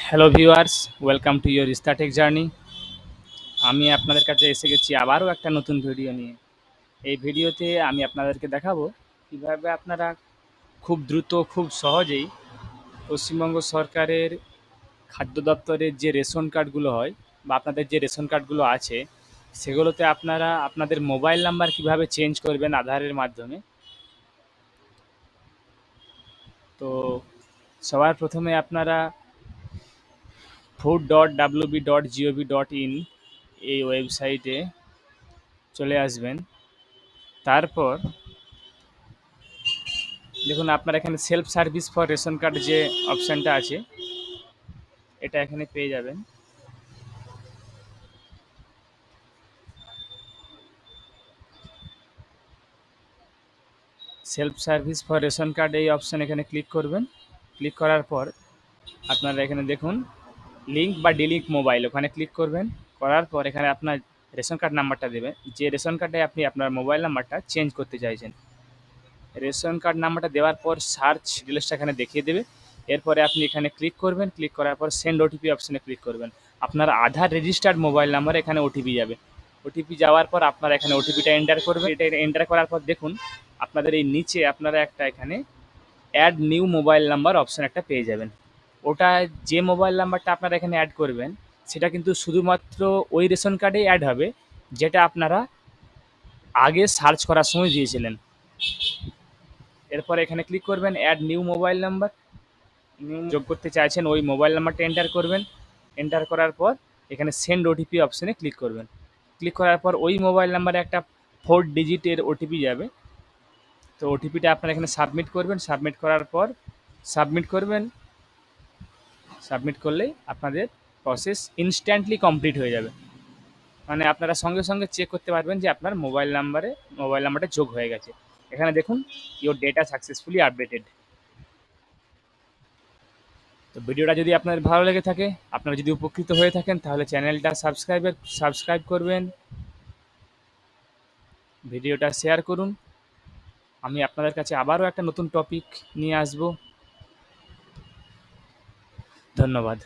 Hello viewers, welcome to your Startech journey. আমি আপনাদের কাছে এসে গেছি আবারও একটা নতুন ভিডিও নিয়ে। এই ভিডিওতে আমি আপনাদেরকে দেখাবো কিভাবে আপনারা খুব দ্রুত, খুব সহজেই পশ্চিমবঙ্গ সরকারের খাদ্য দপ্তরের যে রেশন কার্ডগুলো হয় বা আপনাদের যে রেশন কার্ডগুলো আছে, সেগুলোতে আপনারা আপনাদের মোবাইল নাম্বার কিভাবে চেঞ্জ করবেন আধারের মাধ্যমে। তো সবার প্রথমে আপনারা food.wb.gov.in এই ওয়েবসাইটে চলে আসবেন। তারপর দেখুন আপনার এখানে self service for ration card যে অপশানটা আছে, এটা এখানে পেয়ে যাবেন। Self service for ration card এই অপশান এখানে ক্লিক করবেন। ক্লিক করার পর আপনারা এখানে দেখুন লিঙ্ক বা ডিলিঙ্ক মোবাইল, ওখানে ক্লিক করবেন। করার পর এখানে আপনার রেশন কার্ড নাম্বারটা দেবেন, যে রেশন কার্ডে আপনি আপনার মোবাইল নাম্বারটা চেঞ্জ করতে চাইছেন। রেশন কার্ড নাম্বারটা দেওয়ার পর সার্চ ডিটেলসটা এখানে দেখিয়ে দেবে। এরপরে আপনি এখানে ক্লিক করবেন। ক্লিক করার পর সেন্ড ওটিপি অপশানে ক্লিক করবেন। আপনার আধার রেজিস্টার্ড মোবাইল নাম্বার এখানে ওটিপি যাবে। ওটিপি যাওয়ার পর আপনারা এখানে ওটিপিটা এন্টার করবেন। এটা এন্টার করার পর দেখুন আপনাদের এই নিচে আপনারা একটা এখানে add new mobile number option একটা পেয়ে যাবেন। ওটা যে মোবাইল নাম্বারটা আপনারা এখানে অ্যাড করবেন সেটা কিন্তু শুধুমাত্র ওই রেশন কার্ডেই অ্যাড হবে যেটা আপনারা আগে সার্চ করার সময় দিয়েছিলেন। এরপর এখানে ক্লিক করবেন add new mobile number, new যোগ করতে চাইছেন ওই মোবাইল নাম্বারটা এন্টার করবেন। এন্টার করার পর এখানে সেন্ড ওটিপি অপশানে ক্লিক করবেন। ক্লিক করার পর ওই মোবাইল নাম্বারে একটা 4 ডিজিটের ওটিপি যাবে। তো ওটিপিটা আপনারা এখানে সাবমিট করবেন। সাবমিট করার পর সাবমিট করলেই আপনাদের প্রসেস ইনস্ট্যান্টলি কমপ্লিট হয়ে যাবে। মানে আপনারা সঙ্গে সঙ্গে চেক করতে পারবেন যে আপনার মোবাইল নাম্বারটা যোগ হয়ে গেছে। এখানে দেখুন ইওর ডেটা সাকসেসফুলি আপডেটেড। তো ভিডিওটা যদি আপনাদের ভালো লেগে থাকে, আপনারা যদি উপকৃত হয়ে থাকেন, তাহলে চ্যানেলটা সাবস্ক্রাইব করবেন, ভিডিওটা শেয়ার করুন। আমি আপনাদের কাছে আবারও একটা নতুন টপিক নিয়ে আসব। ধন্যবাদ।